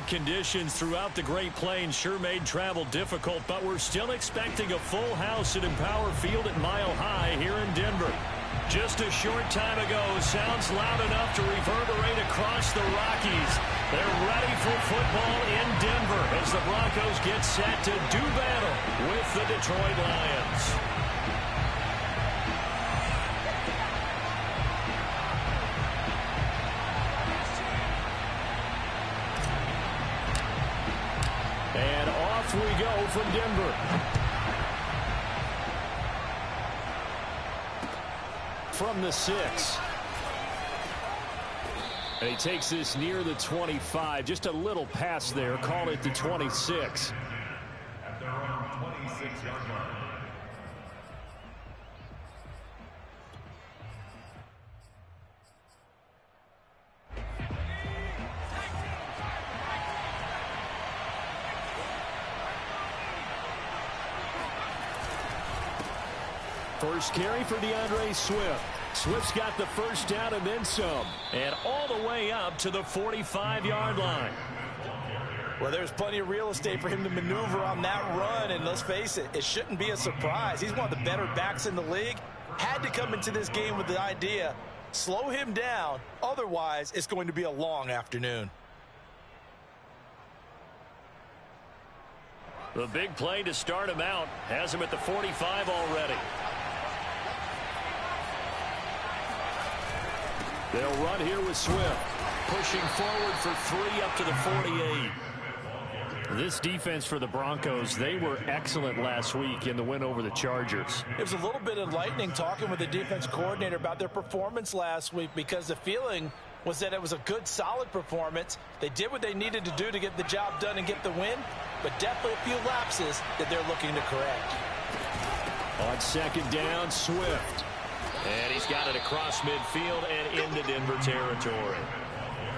Conditions throughout the Great Plains sure made travel difficult, but we're still expecting a full house at Empower Field at Mile High here in Denver. Just a short time ago, sounds loud enough to reverberate across the Rockies. They're ready for football in Denver as the Broncos get set to do battle with the Detroit Lions. And off we go from Denver. From the 6. And he takes this near the 25. Just a little pass there. Call it the 26. At their own 26-yard line. First carry for DeAndre Swift. Swift's got the first down and then some. And all the way up to the 45-yard line. Well, there's plenty of real estate for him to maneuver on that run. And let's face it, it shouldn't be a surprise. He's one of the better backs in the league. Had to come into this game with the idea, slow him down. Otherwise, it's going to be a long afternoon. The big play to start him out has him at the 45 already. They'll run here with Swift, pushing forward for 3 up to the 48. This defense for the Broncos, they were excellent last week in the win over the Chargers. It was a little bit enlightening talking with the defense coordinator about their performance last week, because the feeling was that it was a good, solid performance. They did what they needed to do to get the job done and get the win, but definitely a few lapses that they're looking to correct. On second down, Swift. And he's got it across midfield and into Denver territory.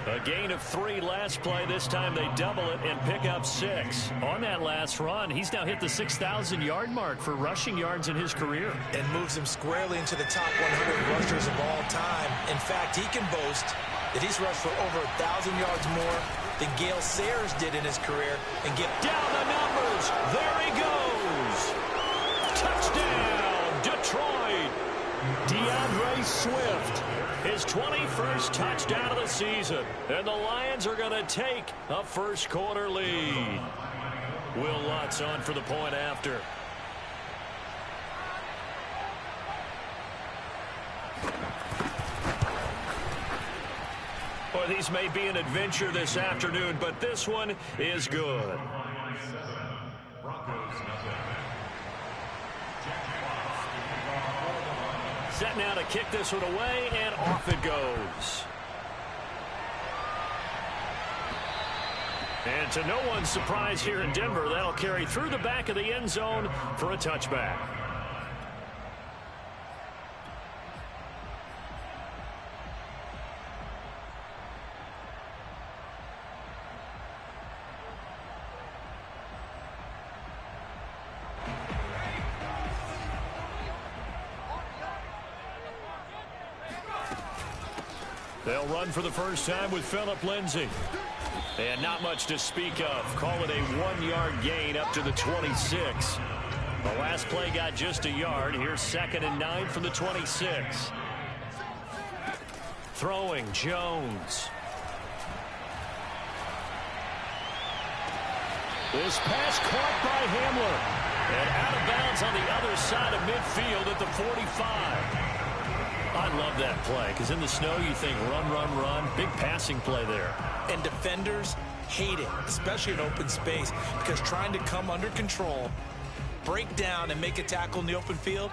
A gain of 3 last play. This time they double it and pick up 6. On that last run, he's now hit the 6,000-yard mark for rushing yards in his career. And moves him squarely into the top 100 rushers of all time. In fact, he can boast that he's rushed for over 1,000 yards more than Gale Sayers did in his career. And get down the numbers. There he goes. Touchdown, Detroit. DeAndre Swift, his 21st touchdown of the season. And the Lions are going to take a first-quarter lead. Will Lutz on for the point after. Boy, these may be an adventure this afternoon, but this one is good. Set now to kick this one away, and off it goes. And to no one's surprise here in Denver, that'll carry through the back of the end zone for a touchback. They'll run for the first time with Phillip Lindsay. And not much to speak of. Call it a 1-yard gain up to the 26. The last play got just a yard. Here's 2nd and 9 from the 26. Throwing, Jones. This pass caught by Hamler. And out of bounds on the other side of midfield at the 45. I love that play, because in the snow you think run, run, run. Big passing play there. And defenders hate it, especially in open space, because trying to come under control, break down, and make a tackle in the open field,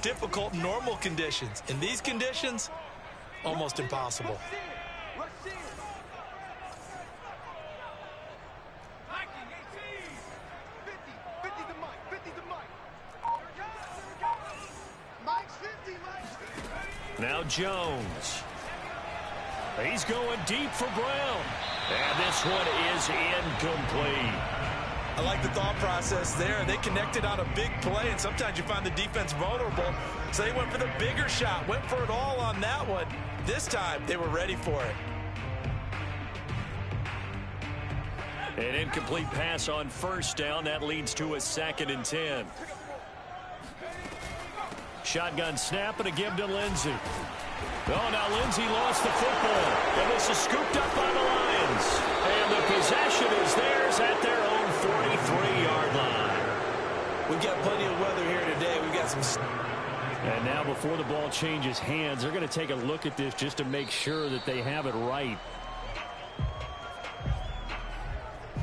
difficult in normal conditions. In these conditions, almost impossible. Now Jones. He's going deep for Brown. And this one is incomplete. I like the thought process there. They connected on a big play, and sometimes you find the defense vulnerable. So they went for the bigger shot, went for it all on that one. This time, they were ready for it. An incomplete pass on first down. That leads to a 2nd and 10. Shotgun snap and a give to Lindsey. Oh, now Lindsey lost the football. And this is scooped up by the Lions. And the possession is theirs at their own 43-yard line. We've got plenty of weather here today. We've got some... And now before the ball changes hands, they're going to take a look at this just to make sure that they have it right.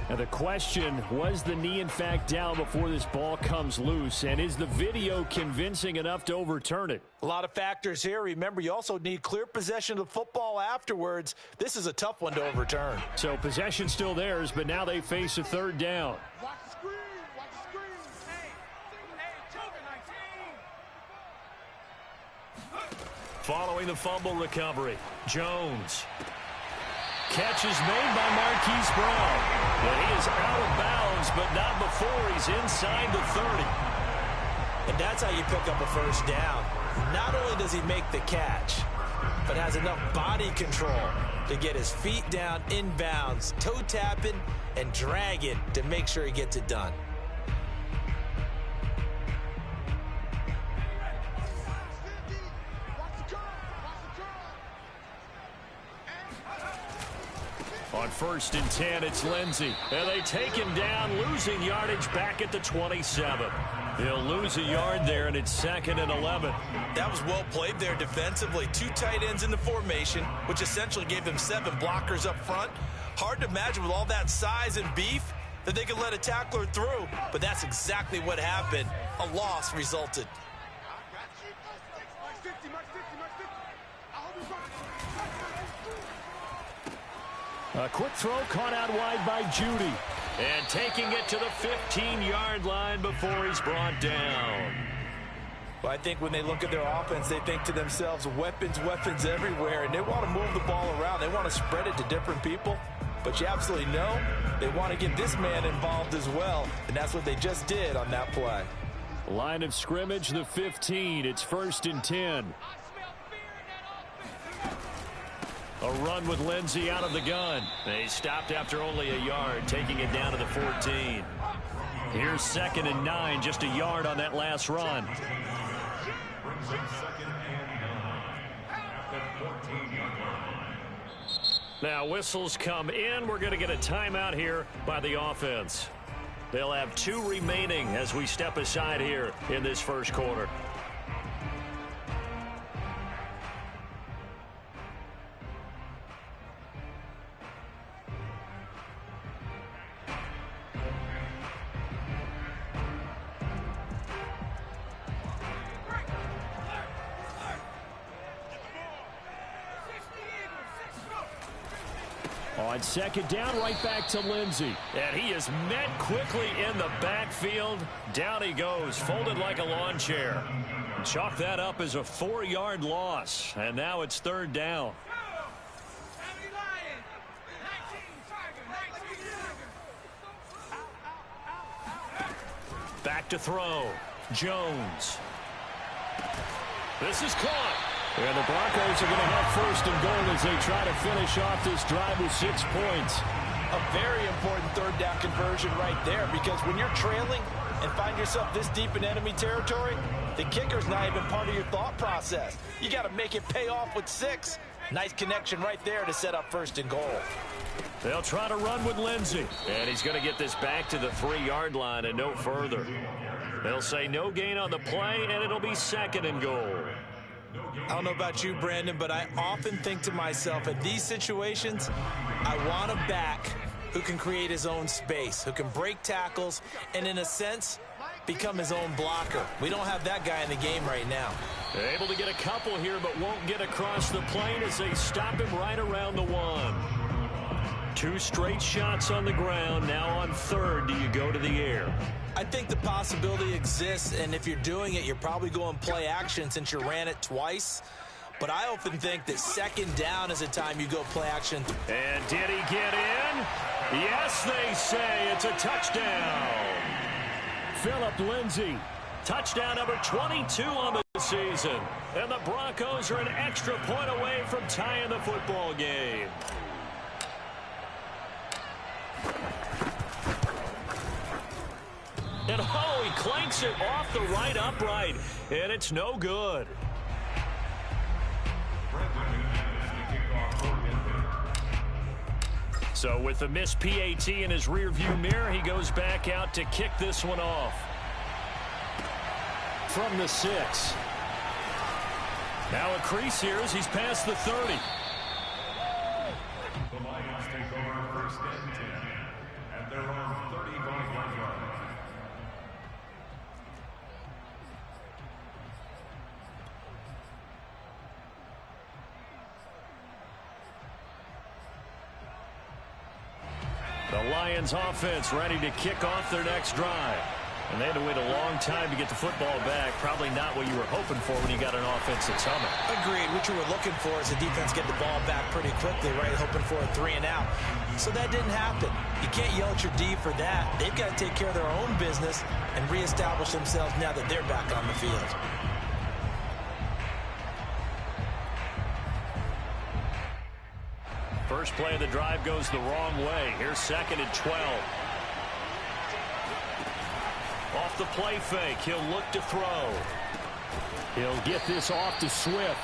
Now the question, was the knee in fact down before this ball comes loose? And is the video convincing enough to overturn it? A lot of factors here. Remember, you also need clear possession of the football afterwards. This is a tough one to overturn. So possession still theirs, but now they face a 3rd down. Watch the screen. Watch the screen. Following the fumble recovery, Jones. Catch is made by Marquise Brown. But he is out of bounds, but not before he's inside the 30. And that's how you pick up a first down. Not only does he make the catch, but has enough body control to get his feet down inbounds, toe tapping and dragging to make sure he gets it done. On 1st and 10, it's Lindsey. And they take him down, losing yardage back at the 27. He'll lose a yard there, and it's 2nd and 11. That was well played there defensively. 2 tight ends in the formation, which essentially gave them 7 blockers up front. Hard to imagine with all that size and beef that they could let a tackler through. But that's exactly what happened. A loss resulted. A quick throw caught out wide by Judy. And taking it to the 15-yard line before he's brought down. Well, I think when they look at their offense, they think to themselves, weapons, weapons everywhere. And they want to move the ball around. They want to spread it to different people. But you absolutely know they want to get this man involved as well. And that's what they just did on that play. Line of scrimmage, the 15. It's 1st and 10. A run with Lindsey out of the gun. They stopped after only a yard, taking it down to the 14. Here's 2nd and 9, just a yard on that last run. Now whistles come in. We're going to get a timeout here by the offense. They'll have 2 remaining as we step aside here in this first quarter. On 2nd down, right back to Lindsey. And he is met quickly in the backfield. Down he goes, folded like a lawn chair. Chalk that up as a 4-yard loss. And now it's 3rd down. Back to throw. Jones. This is caught. And the Broncos are going to have 1st and goal as they try to finish off this drive with 6 points. A very important 3rd down conversion right there, because when you're trailing and find yourself this deep in enemy territory, the kicker's not even part of your thought process. You got to make it pay off with 6. Nice connection right there to set up 1st and goal. They'll try to run with Lindsey. And he's going to get this back to the 3-yard line and no further. They'll say no gain on the play, and it'll be 2nd and goal. I don't know about you, Brandon, but I often think to myself, in these situations, I want a back who can create his own space, who can break tackles, and in a sense, become his own blocker. We don't have that guy in the game right now. They're able to get a couple here, but won't get across the plane as they stop him right around the 1. 2 straight shots on the ground. Now on 3rd, do you go to the air? I think the possibility exists, and if you're doing it, you're probably going play action since you ran it twice. But I often think that 2nd down is a time you go play action. And did he get in? Yes, they say it's a touchdown. Phillip Lindsey, touchdown number 22 on the season. And the Broncos are an extra point away from tying the football game. clanks it off the right upright, and it's no good. So with the missed PAT in his rearview mirror, he goes back out to kick this one off. From the 6. Now a crease here as he's past the 30. The Lions take over first and 10 at their own 35-yard line. The Lions offense ready to kick off their next drive. And they had to wait a long time to get the football back. Probably not what you were hoping for when you got an offense that's humming. Agreed. What you were looking for is the defense get the ball back pretty quickly, right? Hoping for a 3 and out. So that didn't happen. You can't yell at your D for that. They've got to take care of their own business and reestablish themselves now that they're back on the field. First play of the drive goes the wrong way. Here's 2nd and 12. Off the play fake, he'll look to throw. He'll get this off to Swift.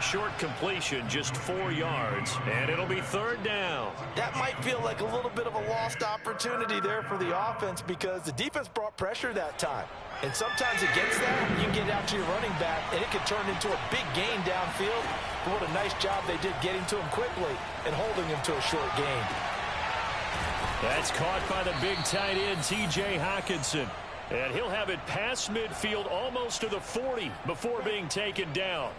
Short completion, just 4 yards, and it'll be 3rd down. That might feel like a little bit of a lost opportunity there for the offense because the defense brought pressure that time. And sometimes against that, you can get out to your running back, and it can turn into a big gain downfield. But what a nice job they did getting to him quickly and holding him to a short gain. That's caught by the big tight end, T.J. Hockenson. And he'll have it past midfield almost to the 40 before being taken down.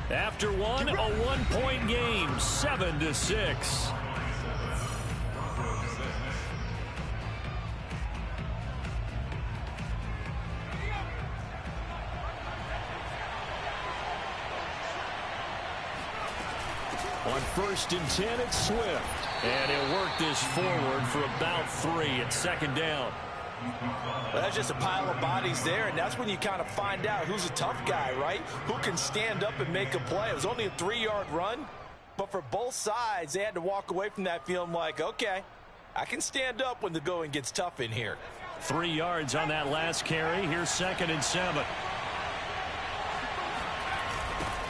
After one, a 1-point game, 7-6. On 1st and 10, it's Swift. And he'll work this forward for about 3 at 2nd down. Well, that's just a pile of bodies there, and that's when you kind of find out who's a tough guy, right? Who can stand up and make a play. It was only a 3-yard run, but for both sides, they had to walk away from that feeling like, okay, I can stand up when the going gets tough in here. 3 yards on that last carry. Here's 2nd and 7.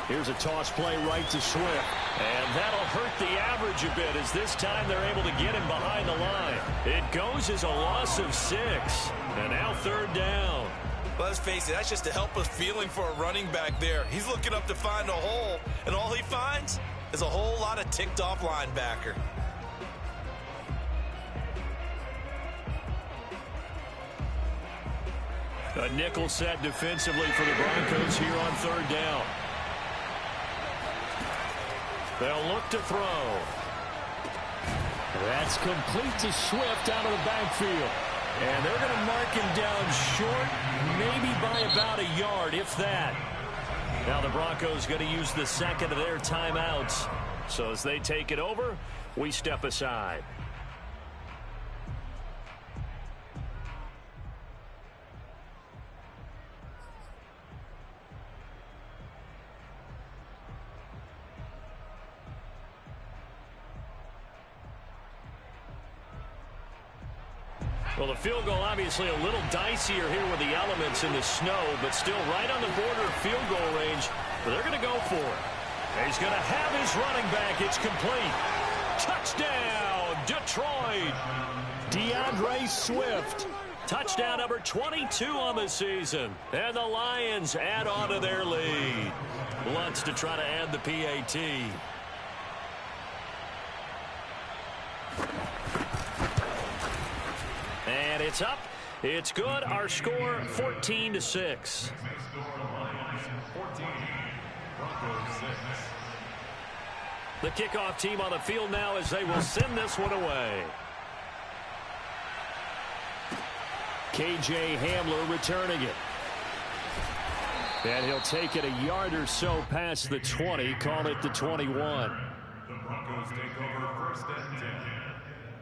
Here's a toss play right to Swift. And that'll hurt the average a bit as this time they're able to get him behind the line. It goes as a loss of 6. And now 3rd down. Let's face it, that's just a helpless feeling for a running back there. He's looking up to find a hole, and all he finds is a whole lot of ticked-off linebacker. A nickel set defensively for the Broncos here on 3rd down. They'll look to throw. That's complete to Swift out of the backfield. And they're going to mark him down short, maybe by about a yard, if that. Now the Broncos going to use the 2nd of their timeouts. So as they take it over, we step aside. Well, the field goal obviously a little dicier here with the elements in the snow, but still right on the border of field goal range. But they're going to go for it. He's going to have his running back. It's complete. Touchdown, Detroit. DeAndre Swift. Touchdown number 22 on the season. And the Lions add on to their lead. Lutz to try to add the PAT. And it's up. It's good. Our score 14-6. The kickoff team on the field now as they will send this one away. KJ Hamler returning it. And he'll take it a yard or so past the 20, call it the 21. The Broncos take over 1st and 10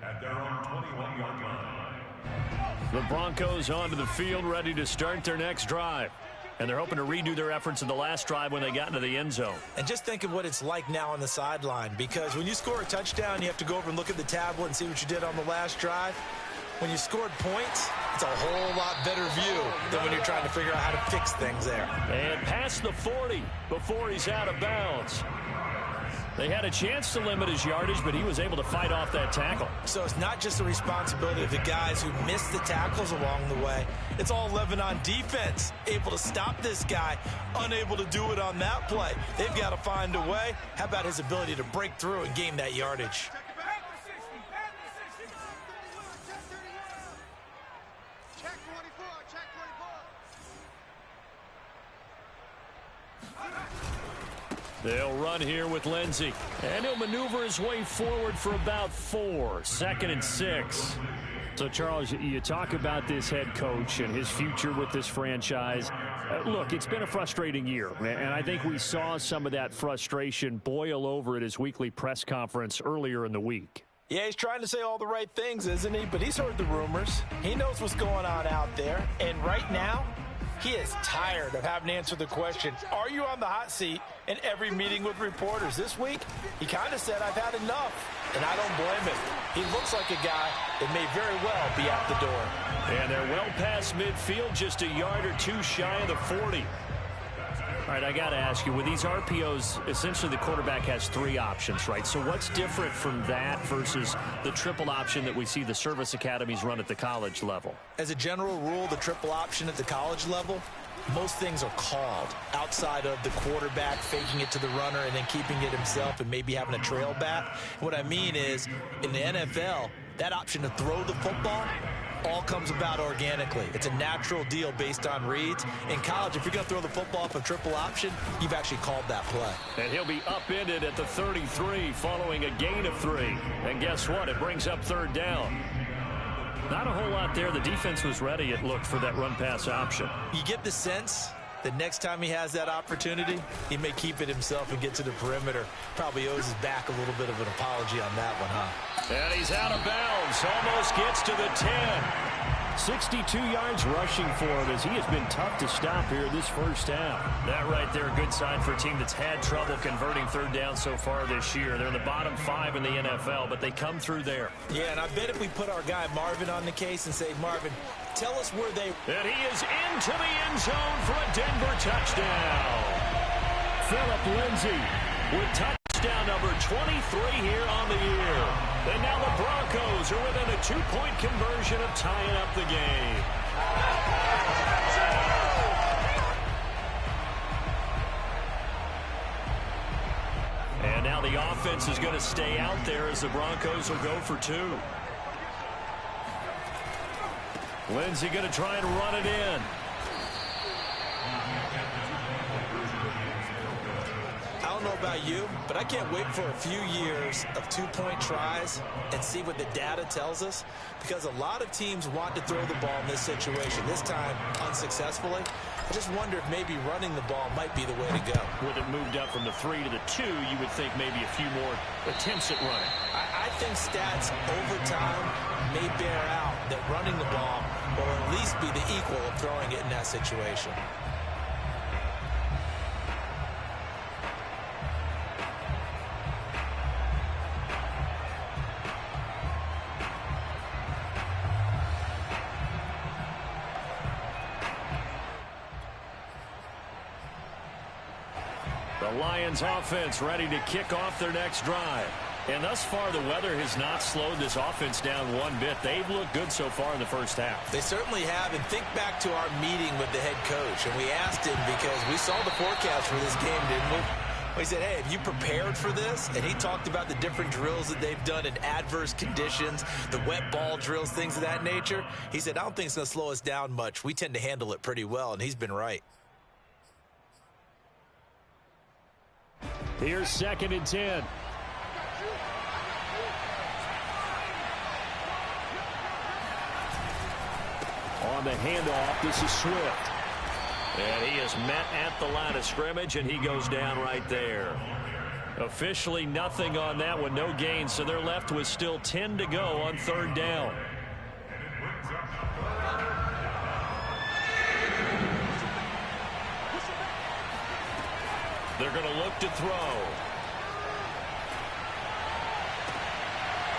at their own 21-yard line. The Broncos onto the field ready to start their next drive. And they're hoping to redo their efforts in the last drive when they got into the end zone. And just think of what it's like now on the sideline, because when you score a touchdown, you have to go over and look at the tablet and see what you did on the last drive. When you scored points, it's a whole lot better view than when you're trying to figure out how to fix things there. And past the 40 before he's out of bounds. They had a chance to limit his yardage, but he was able to fight off that tackle. So it's not just the responsibility of the guys who missed the tackles along the way. It's all 11 on defense, able to stop this guy, unable to do it on that play. They've got to find a way. How about his ability to break through and gain that yardage? Check 24, check 24. They'll run here with Lindsey. And he'll maneuver his way forward for about 4. 2nd and 6. So, Charles, you talk about this head coach and his future with this franchise. Look, it's been a frustrating year, and I think we saw some of that frustration boil over at his weekly press conference earlier in the week. Yeah, he's trying to say all the right things, isn't he? But he's heard the rumors. He knows what's going on out there. And right now, he is tired of having to answer the question, are you on the hot seat, in every meeting with reporters. This week, he kind of said, I've had enough, and I don't blame him. He looks like a guy that may very well be out the door. And they're well past midfield, just a yard or two shy of the 40. All right, I got to ask you, with these RPOs, essentially the quarterback has 3 options, right? So what's different from that versus the triple option that we see the service academies run at the college level? As a general rule, the triple option at the college level, most things are called outside of the quarterback faking it to the runner and then keeping it himself and maybe having a trail back. What I mean is, in the NFL, that option to throw the football all comes about organically. It's a natural deal based on reads. In college, if you're going to throw the football off a triple option, you've actually called that play. And he'll be upended at the 33 following a gain of 3. And guess what? It brings up 3rd down. Not a whole lot there. The defense was ready, it looked, for that run-pass option. You get the sense that next time he has that opportunity, he may keep it himself and get to the perimeter. Probably owes his back a little bit of an apology on that one, huh? And he's out of bounds. Almost gets to the 10. 62 yards rushing for him as he has been tough to stop here this first half. That right there, a good sign for a team that's had trouble converting 3rd down so far this year. They're in the bottom 5 in the NFL, but they come through there. Yeah, and I bet if we put our guy Marvin on the case and say, Marvin, tell us where they... And he is into the end zone for a Denver touchdown. Phillip Lindsay with touchdown number 23 here on the year. And now the Broncos are within a 2-point conversion of tying up the game. And now the offense is going to stay out there as the Broncos will go for 2. Lindsay going to try and run it in. I don't know about you, but I can't wait for a few years of 2-point tries and see what the data tells us, because a lot of teams want to throw the ball in this situation, this time unsuccessfully. I just wonder if maybe running the ball might be the way to go. With it moved up from the 3 to the 2, you would think maybe a few more attempts at running. I think stats over time may bear out that running the ball will at least be the equal of throwing it in that situation. The Lions offense ready to kick off their next drive. And thus far, the weather has not slowed this offense down one bit. They've looked good so far in the first half. They certainly have. And think back to our meeting with the head coach. And we asked him, because we saw the forecast for this game, didn't we? We said, hey, have you prepared for this? And he talked about the different drills that they've done in adverse conditions, the wet ball drills, things of that nature. He said, I don't think it's going to slow us down much. We tend to handle it pretty well, and he's been right. Here's 2nd and 10. On the handoff, this is Swift. And he is met at the line of scrimmage, and he goes down right there. Officially nothing on that one, no gain, so they're left with still 10 to go on 3rd down. They're going to look to throw.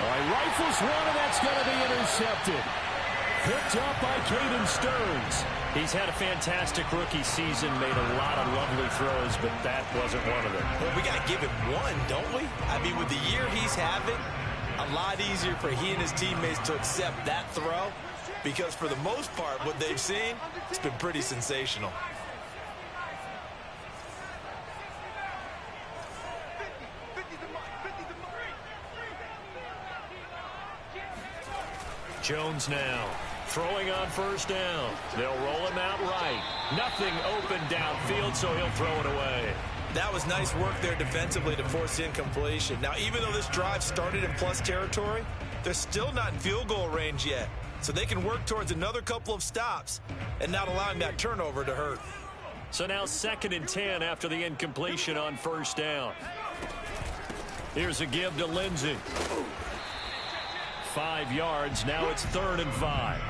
All right, rifles one, and that's going to be intercepted. Picked up by Caden Stearns. He's had a fantastic rookie season, made a lot of lovely throws, but that wasn't one of them. Well, we got to give him one, don't we? I mean, with the year he's having, a lot easier for he and his teammates to accept that throw, because for the most part, what they've seen, it's been pretty sensational. Jones now throwing on first down. They'll roll him out right. Nothing open downfield, so he'll throw it away. That was nice work there defensively to force the incompletion. Now, even though this drive started in plus territory, they're still not in field goal range yet. So they can work towards another couple of stops and not allowing that turnover to hurt. So now 2nd and 10 after the incompletion on first down. Here's a give to Lindsey. 5 yards. Now it's 3rd and 5.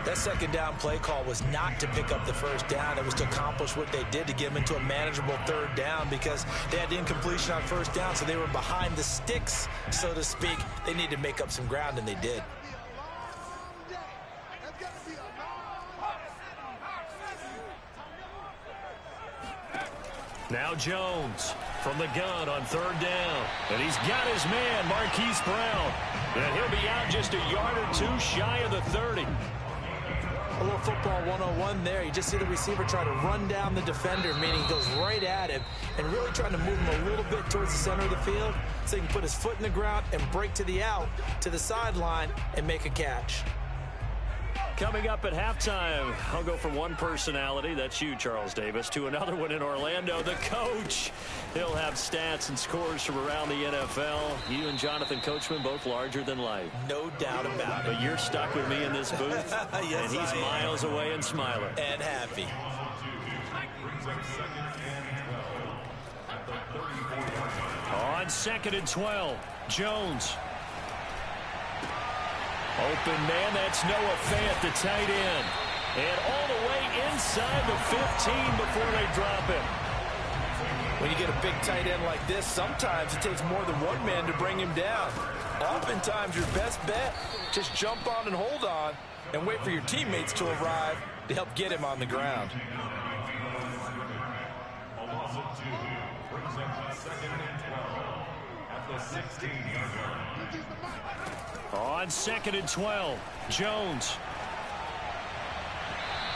That second down play call was not to pick up the first down. It was to accomplish what they did, to get them into a manageable 3rd down, because they had the incompletion on first down, so they were behind the sticks, so to speak. They needed to make up some ground, and they did. Now Jones from the gun on 3rd down. And he's got his man, Marquise Brown. And he'll be out just a yard or two shy of the 30. A little football 101 there. You just see the receiver try to run down the defender, meaning he goes right at him and really trying to move him a little bit towards the center of the field so he can put his foot in the ground and break to the out, to the sideline, and make a catch. Coming up at halftime, I'll go from one personality, that's you, Charles Davis, to another one in Orlando, the coach. He'll have stats and scores from around the NFL. You and Jonathan Coachman, both larger than life. No doubt about it. But you're stuck with me in this booth, yes, and he's miles away and smiling. And happy. On 2nd and 12, Jones. Open man, that's Noah Fant, the tight end. And all the way inside the 15 before they drop him. When you get a big tight end like this, sometimes it takes more than one man to bring him down. Oftentimes, your best bet, just jump on and hold on and wait for your teammates to arrive to help get him on the ground. A loss of 2 brings up 2nd and 12 at the 16-yard line. On 2nd and 12, Jones.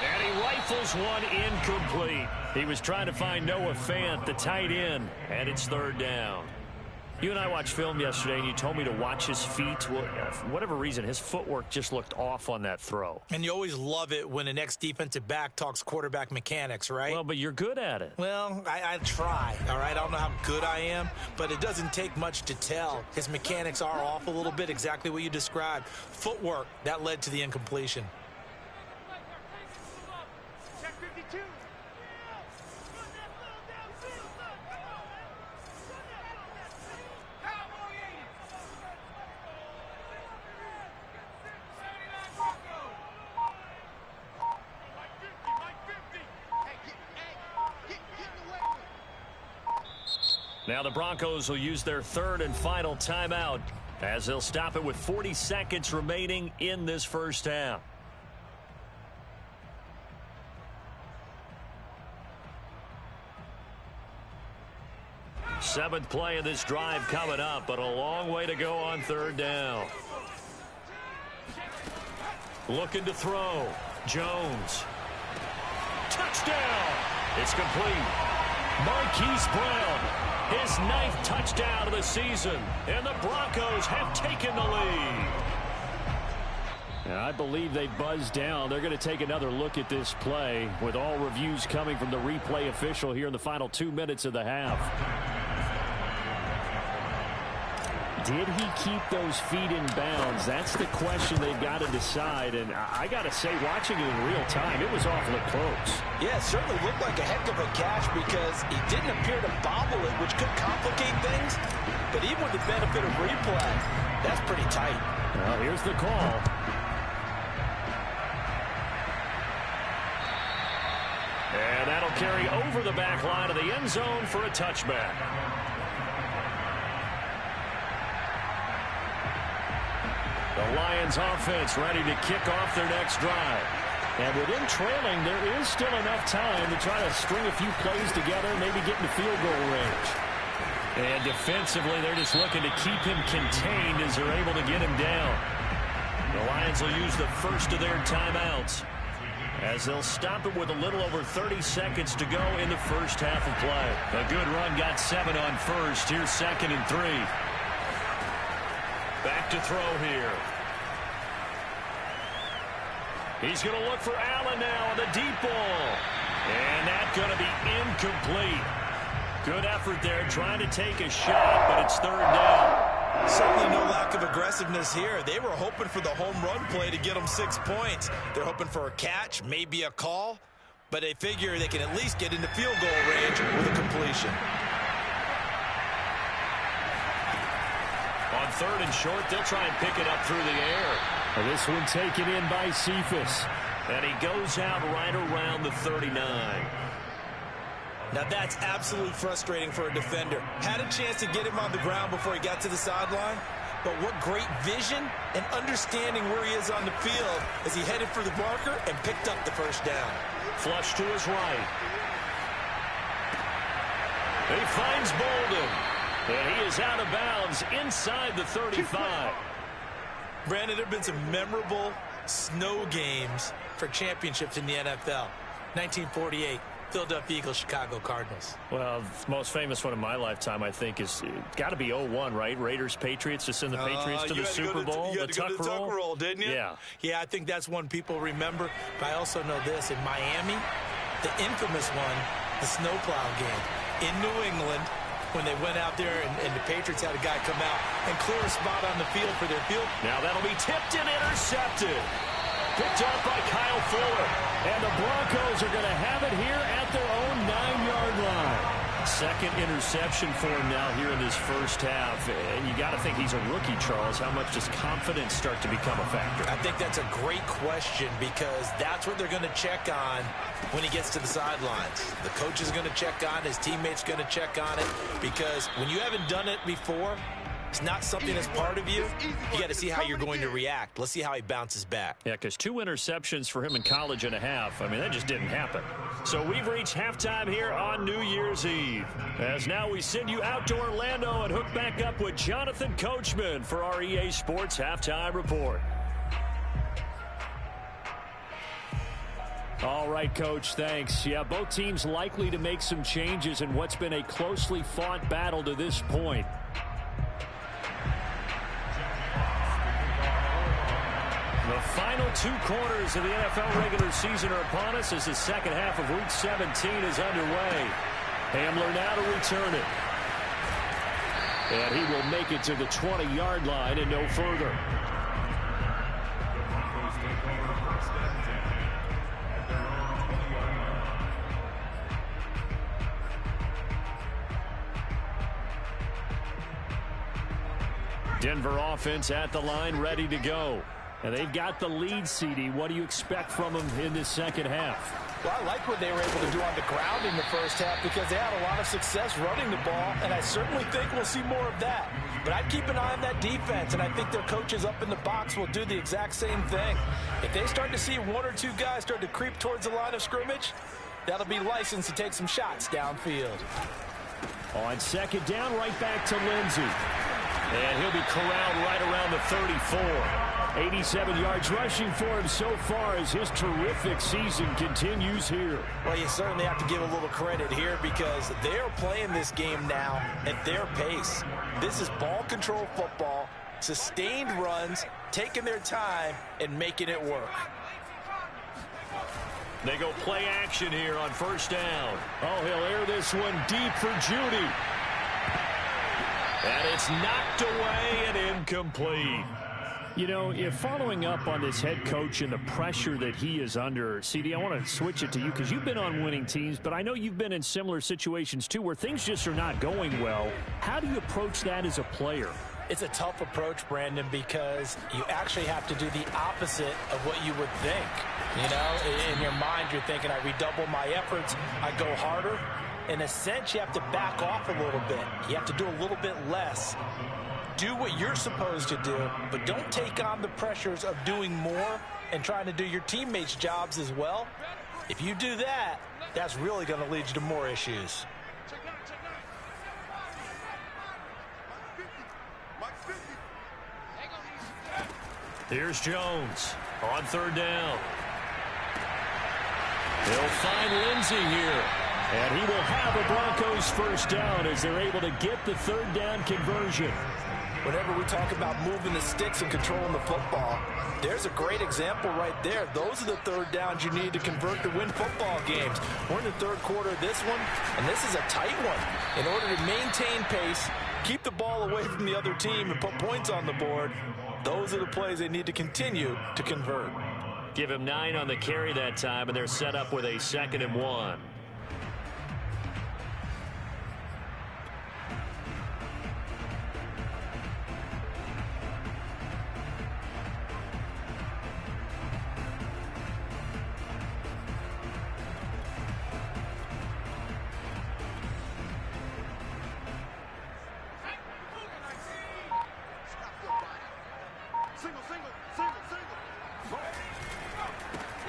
And he rifles one incomplete. He was trying to find Noah Fant, the tight end, and it's 3rd down. You and I watched film yesterday, and you told me to watch his feet. Well, for whatever reason, his footwork just looked off on that throw. And you always love it when an ex-defensive back talks quarterback mechanics, right? Well, but you're good at it. Well, I try, all right? I don't know how good I am, but it doesn't take much to tell. His mechanics are off a little bit, exactly what you described. Footwork, that led to the incompletion. Now the Broncos will use their 3rd and final timeout as they'll stop it with 40 seconds remaining in this first half. Seventh play of this drive coming up, but a long way to go on 3rd down. Looking to throw. Jones. Touchdown! It's complete. Marquise Brown, his 9th touchdown of the season, and the Broncos have taken the lead. And I believe they buzzed down. They're going to take another look at this play with all reviews coming from the replay official here in the final 2 minutes of the half. Did he keep those feet in bounds? That's the question they've got to decide. And I got to say, watching it in real time, it was awfully close. Yeah, it certainly looked like a heck of a catch because he didn't appear to bobble it, which could complicate things. But even with the benefit of replay, that's pretty tight. Well, here's the call. And that'll carry over the back line of the end zone for a touchback. The Lions offense ready to kick off their next drive. And within trailing, there is still enough time to try to string a few plays together, maybe get into field goal range. And defensively, they're just looking to keep him contained as they're able to get him down. The Lions will use the first of their timeouts as they'll stop it with a little over 30 seconds to go in the first half of play. A good run got 7 on first. Here's 2nd and 3. Back to throw here. He's going to look for Allen now on the deep ball. And that's going to be incomplete. Good effort there trying to take a shot, but it's 3rd down. Certainly no lack of aggressiveness here. They were hoping for the home run play to get them 6 points. They're hoping for a catch, maybe a call, but they figure they can at least get into field goal range with a completion. On 3rd and short, they'll try and pick it up through the air. And this one taken in by Cephas. And he goes out right around the 39. Now that's absolutely frustrating for a defender. Had a chance to get him on the ground before he got to the sideline, but what great vision and understanding where he is on the field as he headed for the marker and picked up the 1st down. Flush to his right. He finds Bolden. And he is out of bounds inside the 35. Brandon, there have been some memorable snow games for championships in the NFL. 1948, Philadelphia Eagles, Chicago Cardinals. Well, the most famous one in my lifetime, I think, is got to be 01, right? Raiders, Patriots, to send the Patriots to the Super Bowl. You had to go to the Tuck roll, didn't you? Yeah. Yeah, I think that's one people remember. But I also know this. In Miami, the infamous one, the snowplow game. In New England, when they went out there and the Patriots had a guy come out and clear a spot on the field for their field. Now that'll be tipped and intercepted. Picked off by Kyle Fuller. And the Broncos are going to have it here at their own 9-yard line. 2nd interception for him now here in this first half. And you got to think he's a rookie, Charles. How much does confidence start to become a factor? I think that's a great question because that's what they're going to check on when he gets to the sidelines. The coach is going to check on it. His teammates going to check on it because when you haven't done it before, it's not something that's part of you. You got to see how you're going to react. Let's see how he bounces back. Yeah, because 2 interceptions for him in college and a half. I mean, that just didn't happen. So we've reached halftime here on New Year's Eve. As now we send you out to Orlando and hook back up with Jonathan Coachman for our EA Sports Halftime Report. All right, Coach, thanks. Yeah, both teams likely to make some changes in what's been a closely fought battle to this point. The final 2 quarters of the NFL regular season are upon us as the second half of Week 17 is underway. Hamler now to return it. And he will make it to the 20-yard line and no further. Denver offense at the line, ready to go. And they've got the lead, CD. What do you expect from them in this second half? Well, I like what they were able to do on the ground in the first half because they had a lot of success running the ball, and I certainly think we'll see more of that. But I'd keep an eye on that defense, and I think their coaches up in the box will do the exact same thing. If they start to see 1 or 2 guys start to creep towards the line of scrimmage, that'll be licensed to take some shots downfield. On 2nd down, right back to Lindsey. And he'll be corralled right around the 34. 87 yards rushing for him so far as his terrific season continues here. Well, you certainly have to give a little credit here because they're playing this game now at their pace. This is ball control football, sustained runs, taking their time, and making it work. They go play action here on 1st down. Oh, he'll air this one deep for Judy. And it's knocked away and incomplete. You know, if following up on this head coach and the pressure that he is under, CD, I want to switch it to you because you've been on winning teams, but I know you've been in similar situations too where things just are not going well. How do you approach that as a player? It's a tough approach, Brandon, because you actually have to do the opposite of what you would think. You know, in your mind, you're thinking, I redouble my efforts, I go harder. In a sense, you have to back off a little bit. You have to do a little bit less. Do what you're supposed to do, but don't take on the pressures of doing more and trying to do your teammates' jobs as well. If you do that, that's really going to lead you to more issues. Here's Jones on third down. They'll find Lindsey here. And he will have a Broncos first down as they're able to get the third down conversion. Whenever we talk about moving the sticks and controlling the football, there's a great example right there. Those are the third downs you need to convert to win football games. We're in the third quarter of this one, and this is a tight one. In order to maintain pace, keep the ball away from the other team, and put points on the board, those are the plays they need to continue to convert. Give him 9 on the carry that time, and they're set up with a 2nd and 1.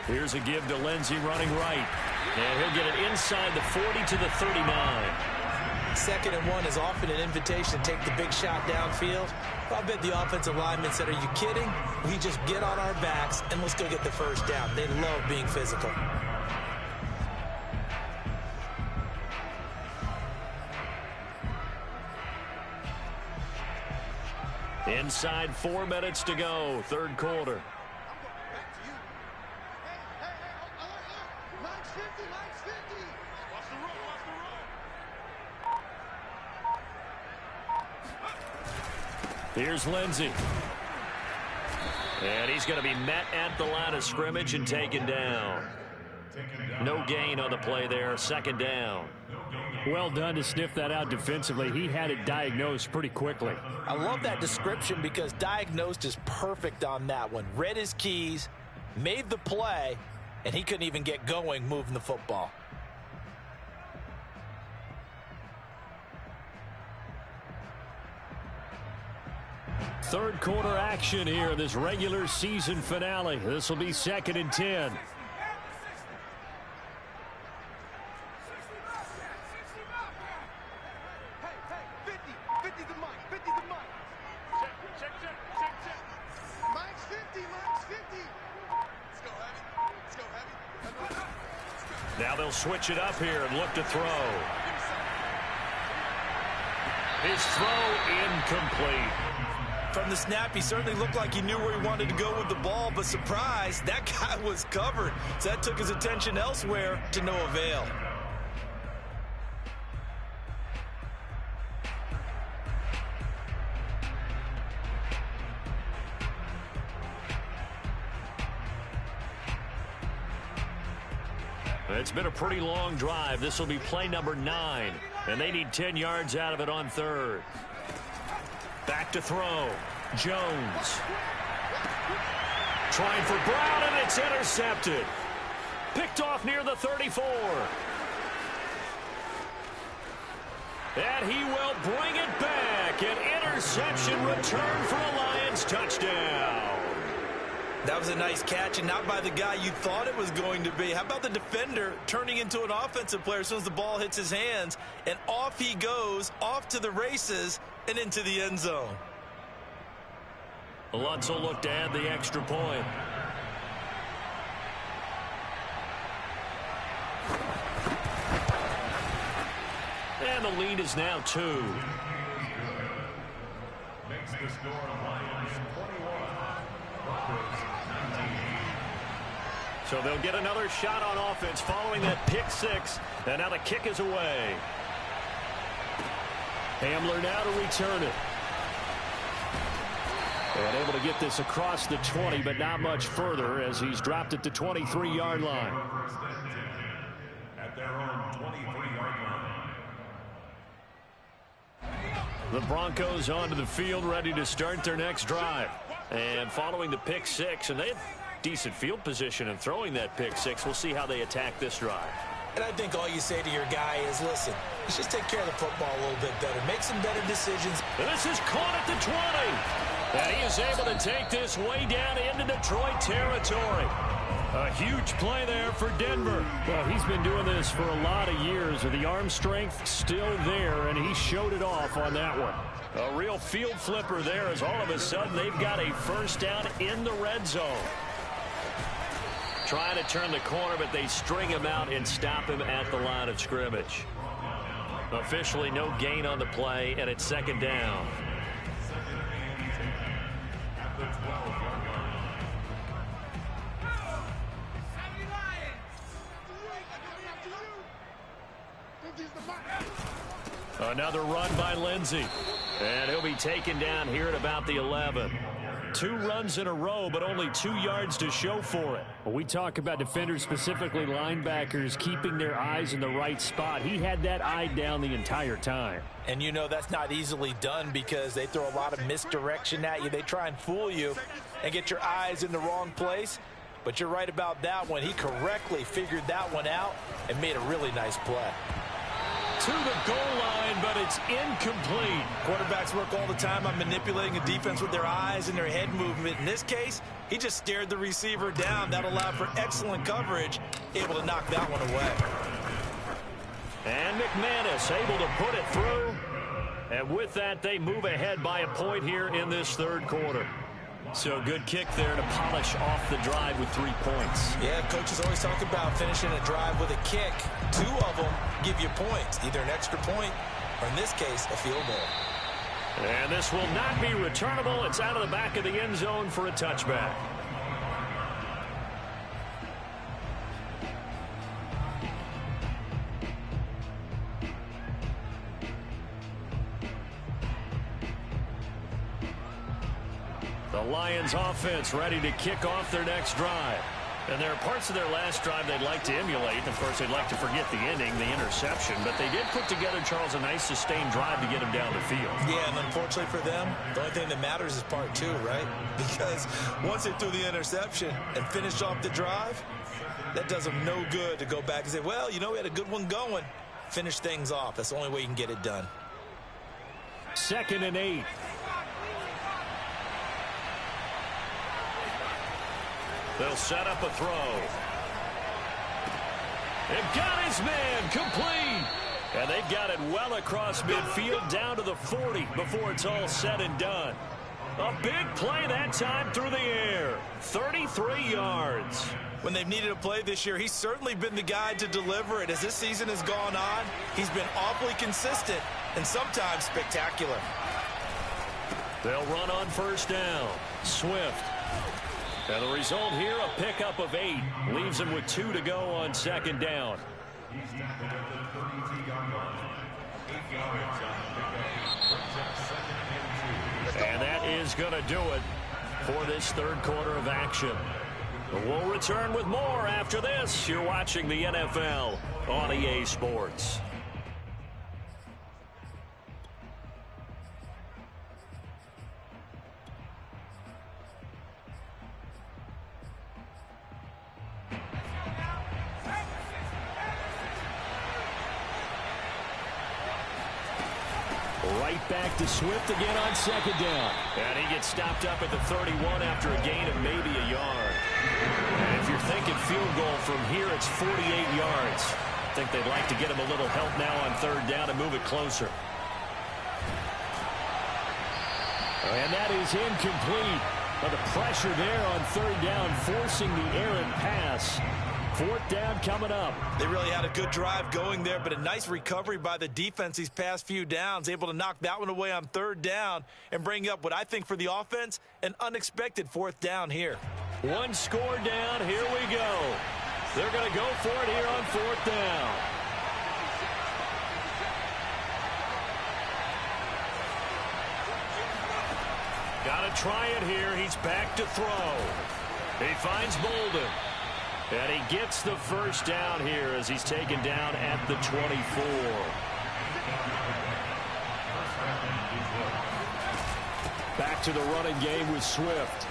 Here's a give to Lindsey running right. And he'll get it inside the 40 to the 39. 2nd and 1 is often an invitation to take the big shot downfield. I bet the offensive lineman said, are you kidding? We just get on our backs and let's go get the first down. They love being physical. Inside 4 minutes to go, third quarter. Here's Lindsey. And he's going to be met at the line of scrimmage and taken down. No gain on the play there, 2nd down. Well done to sniff that out defensively. He had it diagnosed pretty quickly. I love that description because diagnosed is perfect on that one. Read his keys, made the play, and he couldn't even get going moving the football. Third quarter action here in this regular season finale. This will be 2nd and 10. Now they'll switch it up here and look to throw. His throw incomplete. From the snap, he certainly looked like he knew where he wanted to go with the ball, but surprise, that guy was covered. So that took his attention elsewhere to no avail. It's been a pretty long drive. This will be play number 9, and they need 10 yards out of it on third. Back to throw. Jones. Trying for Brown, and it's intercepted. Picked off near the 34. And he will bring it back. An interception return for a Lions touchdown. That was a nice catch, and not by the guy you thought it was going to be. How about the defender turning into an offensive player as soon as the ball hits his hands, and off he goes, off to the races, and into the end zone. Lutz will look to add the extra point. And the lead is now 2. Makes the score Lions 21. Broncos 19. So they'll get another shot on offense following that pick 6. And now the kick is away. Hamler now to return it. And able to get this across the 20, but not much further as he's dropped it to 23-yard line. At their own 23-yard line. The Broncos onto the field, ready to start their next drive. And following the pick six, and they had decent field position in throwing that pick six. We'll see how they attack this drive. And I think all you say to your guy is, listen, let's just take care of the football a little bit better. Make some better decisions. And this is caught at the 20. And he is able to take this way down into Detroit territory. A huge play there for Denver. Well, he's been doing this for a lot of years, with the arm strength still there, and he showed it off on that one. A real field flipper there, as all of a sudden they've got a first down in the red zone. Trying to turn the corner, but they string him out and stop him at the line of scrimmage. Officially no gain on the play, and it's second down. Another run by Lindsey. And he'll be taken down here at about the 11. 2 runs in a row, but only 2 yards to show for it. Well, we talk about defenders, specifically linebackers, keeping their eyes in the right spot. He had that eye down the entire time. And you know that's not easily done because they throw a lot of misdirection at you. They try and fool you and get your eyes in the wrong place. But you're right about that one. He correctly figured that one out and made a really nice play. To the goal line, but it's incomplete. Quarterbacks work all the time on manipulating a defense with their eyes and their head movement. In this case, he just stared the receiver down. That allowed for excellent coverage, able to knock that one away. And McManus able to put it through. And with that, they move ahead by a point here in this third quarter. So good kick there to polish off the drive with 3 points. Yeah, coaches always talk about finishing a drive with a kick. 2 of them give you points, either an extra point or, in this case, a field goal. And this will not be returnable. It's out of the back of the end zone for a touchback. The Lions offense ready to kick off their next drive. And there are parts of their last drive they'd like to emulate. Of course, they'd like to forget the ending, the interception. But they did put together, Charles, a nice sustained drive to get him down the field. Yeah, and unfortunately for them, the only thing that matters is part 2, right? Because once they threw the interception and finished off the drive, that does them no good to go back and say, well, you know, we had a good one going. Finish things off. That's the only way you can get it done. 2nd and 8. They'll set up a throw. They've got his man complete. And they've got it well across midfield down to the 40 before it's all said and done. A big play that time through the air. 33 yards. When they've needed a play this year, he's certainly been the guy to deliver it. As this season has gone on, he's been awfully consistent and sometimes spectacular. They'll run on first down. Swift. And the result here, a pickup of 8. Leaves him with 2 to go on second down. And that is going to do it for this third quarter of action. We'll return with more after this. You're watching the NFL on EA Sports. Right back to Swift again on second down. And he gets stopped up at the 31 after a gain of maybe a yard. And if you're thinking field goal from here, it's 48 yards. I think they'd like to get him a little help now on third down and move it closer. And that is incomplete. But the pressure there on third down, forcing the errant pass. Fourth down coming up. They really had a good drive going there, but a nice recovery by the defense these past few downs, able to knock that one away on third down and bring up what I think for the offense, an unexpected fourth down here. One score down. Here we go. They're going to go for it here on fourth down. Got to try it here. He's back to throw. He finds Bolden. And he gets the first down here as he's taken down at the 24. back to the running game with Swift.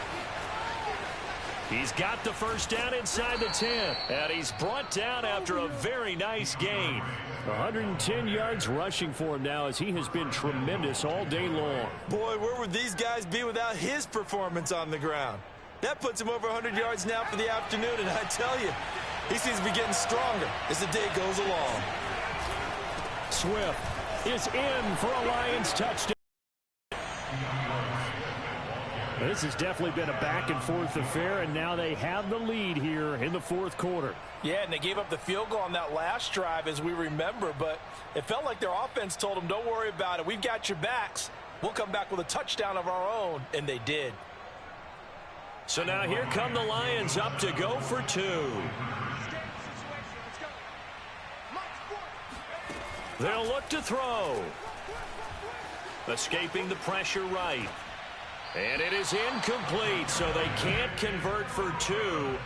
He's got the first down inside the 10. And he's brought down after a very nice gain. 110 yards rushing for him now as he has been tremendous all day long. Boy, where would these guys be without his performance on the ground? That puts him over 100 yards now for the afternoon, and I tell you, he seems to be getting stronger as the day goes along. Swift is in for a Lions touchdown. This has definitely been a back-and-forth affair, and now they have the lead here in the fourth quarter. Yeah, and they gave up the field goal on that last drive, as we remember, but it felt like their offense told them, don't worry about it. We've got your backs. We'll come back with a touchdown of our own, and they did. So now here come the Lions up to go for 2. They'll look to throw. Escaping the pressure right. And it is incomplete, so they can't convert for 2.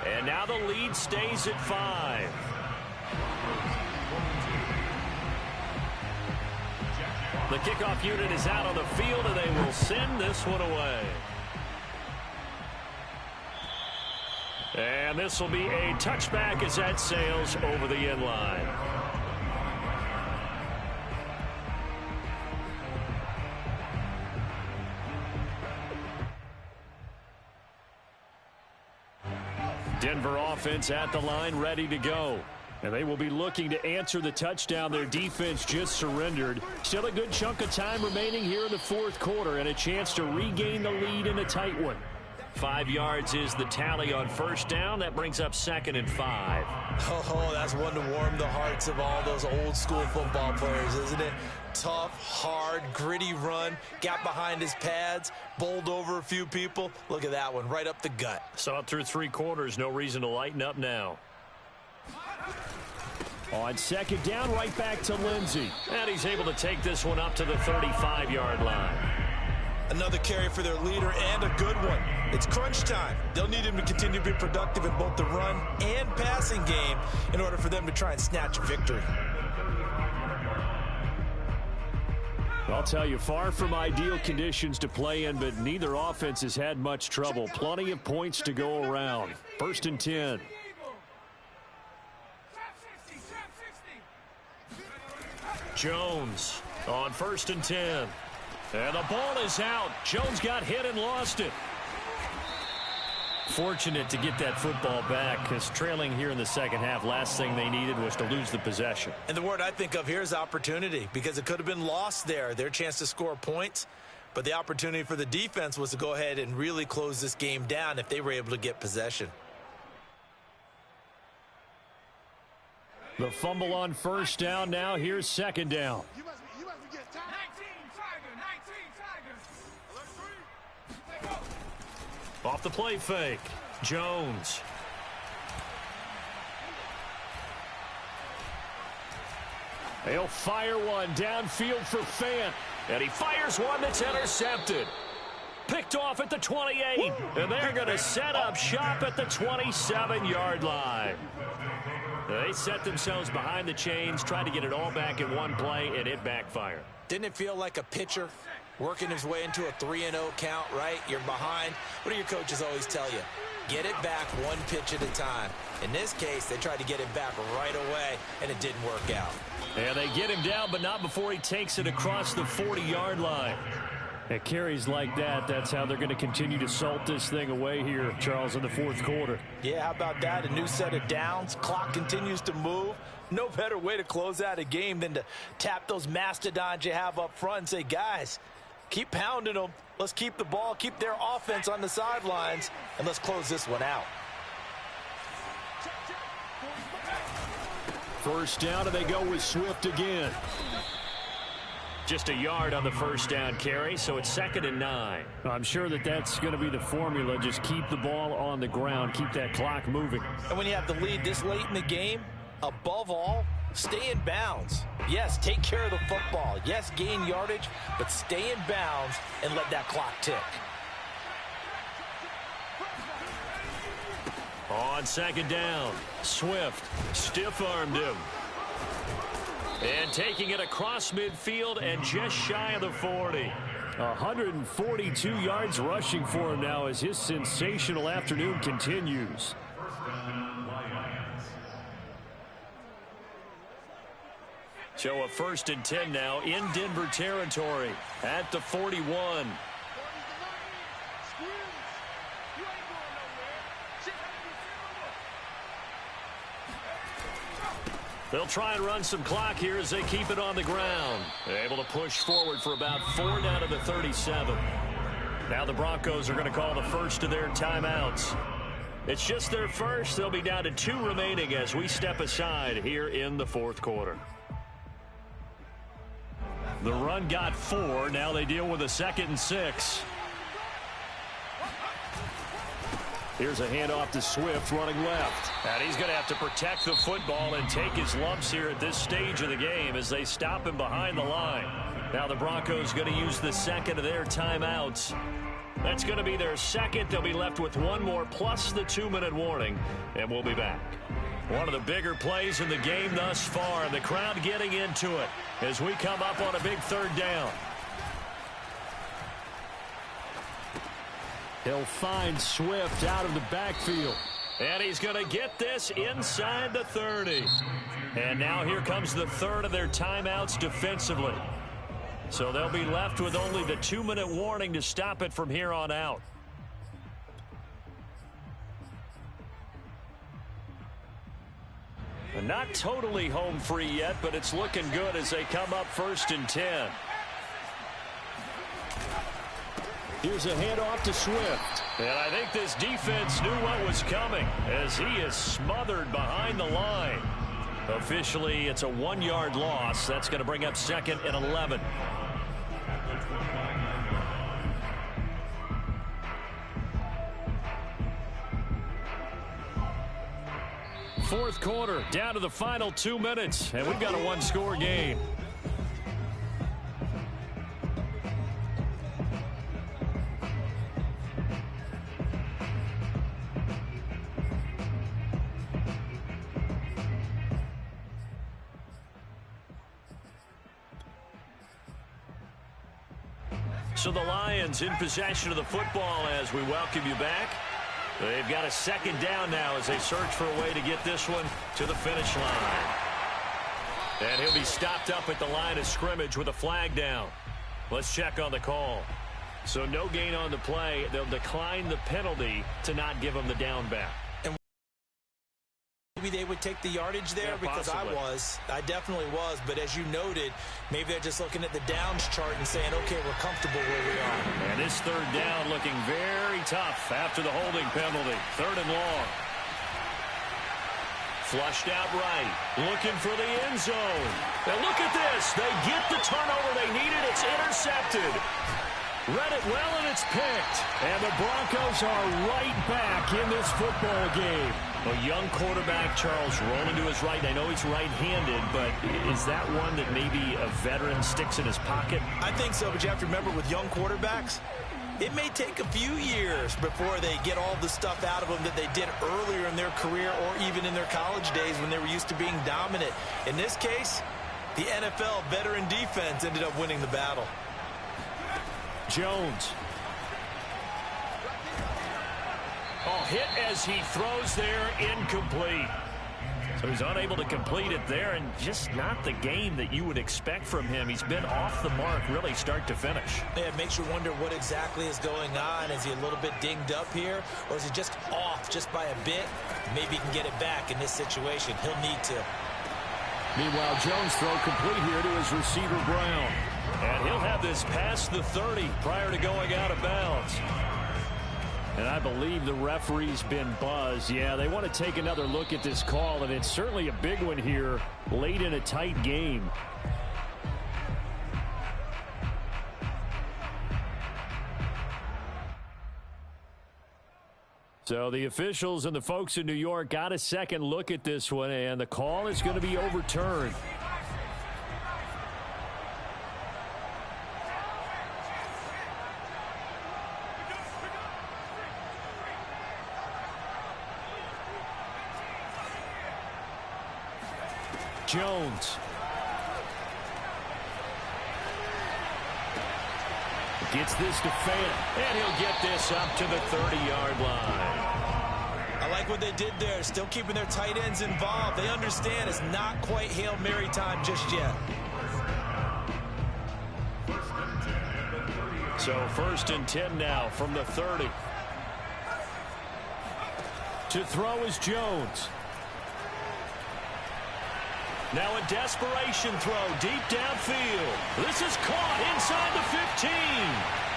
And now the lead stays at 5. The kickoff unit is out on the field, and they will send this one away. And this will be a touchback as that sails over the end line. Denver offense at the line, ready to go. And they will be looking to answer the touchdown their defense just surrendered. Still a good chunk of time remaining here in the fourth quarter and a chance to regain the lead in a tight one. 5 yards is the tally on first down. That brings up 2nd and 5. Oh, that's one to warm the hearts of all those old school football players, isn't it? Tough, hard, gritty run, got behind his pads, bowled over a few people. Look at that one, right up the gut. Saw it through 3 quarters, no reason to lighten up now. On second down, right back to Lindsey. And he's able to take this one up to the 35-yard line. Another carry for their leader and a good one. It's crunch time. They'll need him to continue to be productive in both the run and passing game in order for them to try and snatch a victory. I'll tell you, far from ideal conditions to play in, but neither offense has had much trouble. Plenty of points to go around. 1st and 10. Jones on 1st and 10. And the ball is out. Jones got hit and lost it. Fortunate to get that football back, because trailing here in the second half, last thing they needed was to lose the possession. And the word I think of here is opportunity, because it could have been lost there, their chance to score points. But the opportunity for the defense was to go ahead and really close this game down if they were able to get possession. The fumble on first down. Now here's second down. You must be getting tired. 19 Tiger. Off the play fake. Jones. They'll fire one downfield for Fant. And he fires one that's intercepted. Picked off at the 28. And they're going to set up shop at the 27-yard line. They set themselves behind the chains, tried to get it all back in one play, and it backfired. Didn't it feel like a pitcher working his way into a 3-0 count, right? You're behind. What do your coaches always tell you? Get it back one pitch at a time. In this case, they tried to get it back right away, and it didn't work out. And they get him down, but not before he takes it across the 40-yard line. At carries like that, that's how they're going to continue to salt this thing away here, Charles, in the fourth quarter. Yeah, how about that? A new set of downs. Clock continues to move. No better way to close out a game than to tap those mastodons you have up front and say, guys, keep pounding them. Let's keep the ball, keep their offense on the sidelines, and let's close this one out. First down, and they go with Swift again. Just a yard on the first down carry, so it's 2nd and 9. I'm sure that that's going to be the formula. Just keep the ball on the ground, keep that clock moving. And when you have the lead this late in the game, above all, stay in bounds. Yes, take care of the football. Yes, gain yardage, but stay in bounds and let that clock tick. On second down, Swift stiff-armed him. And taking it across midfield and just shy of the 40. 142 yards rushing for him now as his sensational afternoon continues. So a 1st and 10 now in Denver territory at the 41. They'll try and run some clock here as they keep it on the ground. They're able to push forward for about 4 down to the 37. Now the Broncos are going to call the first of their timeouts. It's just their first. They'll be down to 2 remaining as we step aside here in the 4th quarter. The run got 4. Now they deal with a 2nd and 6. Here's a handoff to Swift running left. And he's going to have to protect the football and take his lumps here at this stage of the game as they stop him behind the line. Now the Broncos going to use the 2nd of their timeouts. That's going to be their 2nd. They'll be left with 1 more plus the 2-minute warning, and we'll be back. One of the bigger plays in the game thus far. The crowd getting into it as we come up on a big 3rd down. He'll find Swift out of the backfield. And he's going to get this inside the 30. And now here comes the 3rd of their timeouts defensively. So they'll be left with only the 2-minute warning to stop it from here on out. Not totally home free yet, but it's looking good as they come up 1st and 10. Here's a handoff to Swift. And I think this defense knew what was coming as he is smothered behind the line. Officially, it's a 1-yard loss. That's going to bring up 2nd and 11. Fourth quarter, down to the final 2 minutes, and we've got a 1-score game. So the Lions in possession of the football as we welcome you back. They've got a 2nd down now as they search for a way to get this one to the finish line. And he'll be stopped up at the line of scrimmage with a flag down. Let's check on the call. So no gain on the play. They'll decline the penalty to not give him the down back. Maybe they would take the yardage there, because possibly. I definitely was. But as you noted, maybe they're just looking at the downs chart and saying, okay, we're comfortable where we are. And this 3rd down looking very tough after the holding penalty. 3rd and long. Flushed out right. Looking for the end zone. Now look at this. They get the turnover they needed. It's intercepted. Read it well, and it's picked. And the Broncos are right back in this football game. A young quarterback, Charles, rolling to his right. I know he's right-handed, but is that one that maybe a veteran sticks in his pocket? I think so, but you have to remember with young quarterbacks, it may take a few years before they get all the stuff out of them that they did earlier in their career or even in their college days when they were used to being dominant. In this case, the NFL veteran defense ended up winning the battle. Jones. Oh, hit as he throws there, incomplete. So he's unable to complete it there, and just not the game that you would expect from him. He's been off the mark, really, start to finish. Yeah, it makes you wonder what exactly is going on. Is he a little bit dinged up here, or is he just off just by a bit? Maybe he can get it back in this situation. He'll need to. Meanwhile, Jones throw complete here to his receiver, Brown. And he'll have this past the 30 prior to going out of bounds. And I believe the referee's been buzzed. Yeah, they want to take another look at this call, and it's certainly a big one here late in a tight game. So the officials and the folks in New York got a second look at this one, and the call is going to be overturned. Jones. Gets this to Fant, and he'll get this up to the 30-yard line. I like what they did there, still keeping their tight ends involved. They understand it's not quite Hail Mary time just yet. So 1st and 10 now from the 30. To throw is Jones. Now a desperation throw deep downfield. This is caught inside the 15.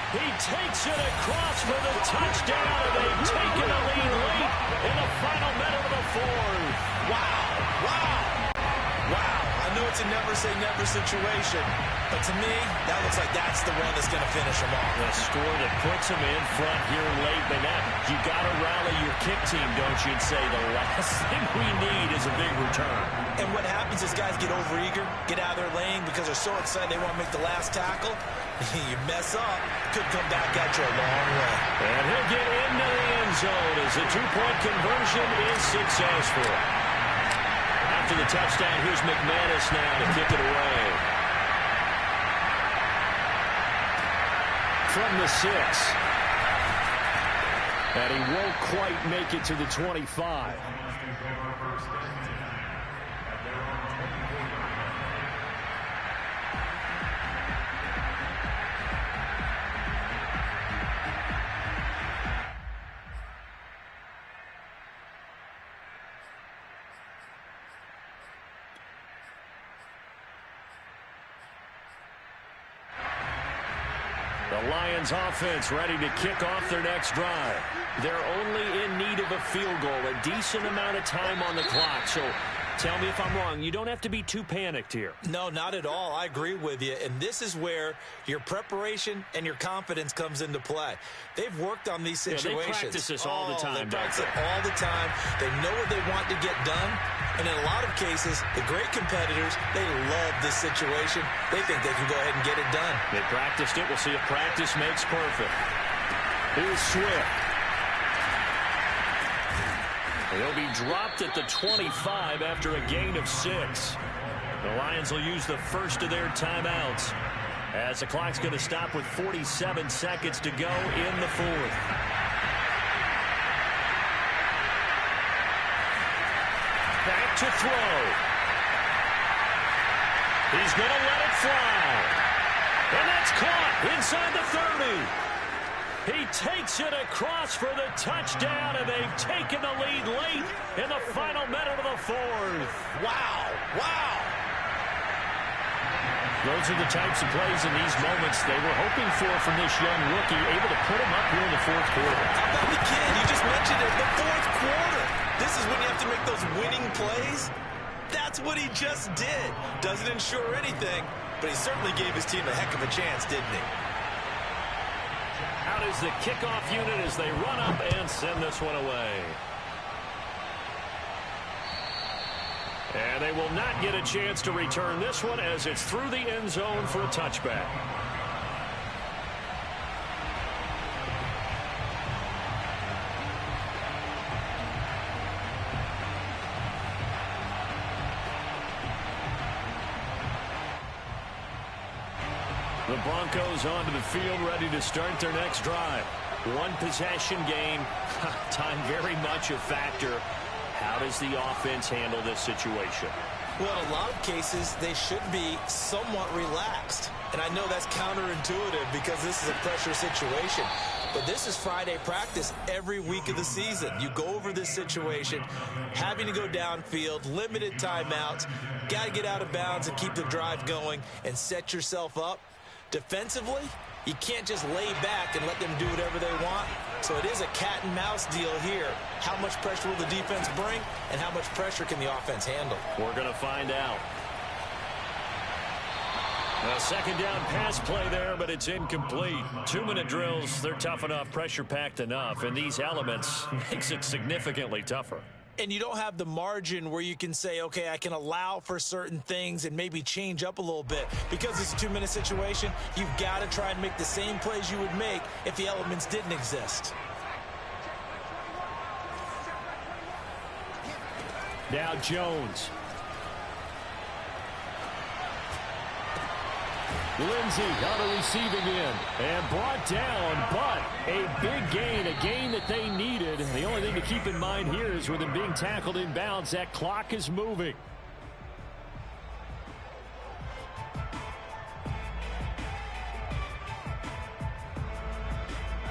He takes it across for the touchdown, and they've taken the lead late in the final minute of the 4th. Wow, wow, wow. I know it's a never-say-never situation, but to me, that looks like that's the one that's going to finish them off. The score that puts them in front here late. But now you got to rally your kick team, don't you, and say the last thing we need is a big return. And what happens is guys get overeager, get out of their lane because they're so excited they want to make the last tackle. You mess up, could come back at you a long way. And he'll get into the end zone as the two-point conversion is successful. After the touchdown, here's McManus now to kick it away. From the 6. And he won't quite make it to the 25. The Lions offense ready to kick off their next drive. They're only in need of a field goal, a decent amount of time on the clock. So tell me if I'm wrong. You don't have to be too panicked here. No, not at all. I agree with you. And this is where your preparation and your confidence comes into play. They've worked on these situations. They practice this all the time. They practice it all the time. They know what they want to get done. And in a lot of cases, the great competitors, they love this situation. They think they can go ahead and get it done. They practiced it. We'll see if practice makes perfect. Here's Swift. He'll be dropped at the 25 after a gain of 6. The Lions will use the first of their timeouts as the clock's going to stop with 47 seconds to go in the 4th. Back to throw. He's going to let it fly. And that's caught inside the 30. He takes it across for the touchdown, and they've taken the lead late in the final minute of the 4th. Wow, wow. Those are the types of plays in these moments they were hoping for from this young rookie, able to put him up here in the 4th quarter. How about the kid? You just mentioned it, the 4th quarter. This is when you have to make those winning plays. That's what he just did. Doesn't ensure anything, but he certainly gave his team a heck of a chance, didn't he? Out is the kickoff unit as they run up and send this one away. And they will not get a chance to return this one as it's through the end zone for a touchback. The Broncos onto the field, ready to start their next drive. One possession game. Time very much a factor. How does the offense handle this situation? Well, in a lot of cases, they should be somewhat relaxed. And I know that's counterintuitive because this is a pressure situation. But this is Friday practice every week of the season. You go over this situation, having to go downfield, limited timeouts, got to get out of bounds and keep the drive going and set yourself up. Defensively, you can't just lay back and let them do whatever they want. So it is a cat and mouse deal here. How much pressure will the defense bring, and how much pressure can the offense handle? We're going to find out. A second down pass play there, but it's incomplete. 2-minute drills, they're tough enough, pressure-packed enough, and these elements makes it significantly tougher. And you don't have the margin where you can say, okay, I can allow for certain things and maybe change up a little bit. Because it's a 2-minute situation, you've got to try and make the same plays you would make if the elements didn't exist. Now Jones. Lindsey on the receiving end and brought down, but a big gain, a gain that they needed. The only thing to keep in mind here is with him being tackled inbounds, that clock is moving.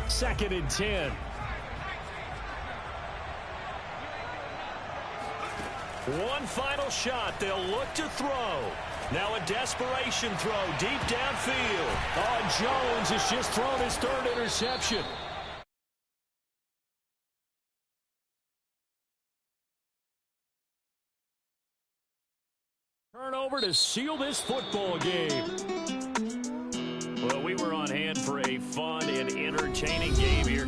Second and 10. One final shot. They'll look to throw. Now a desperation throw deep downfield. Oh, Jones has just thrown his third interception. Turnover to seal this football game. Well, we were on hand for a fun and entertaining game here.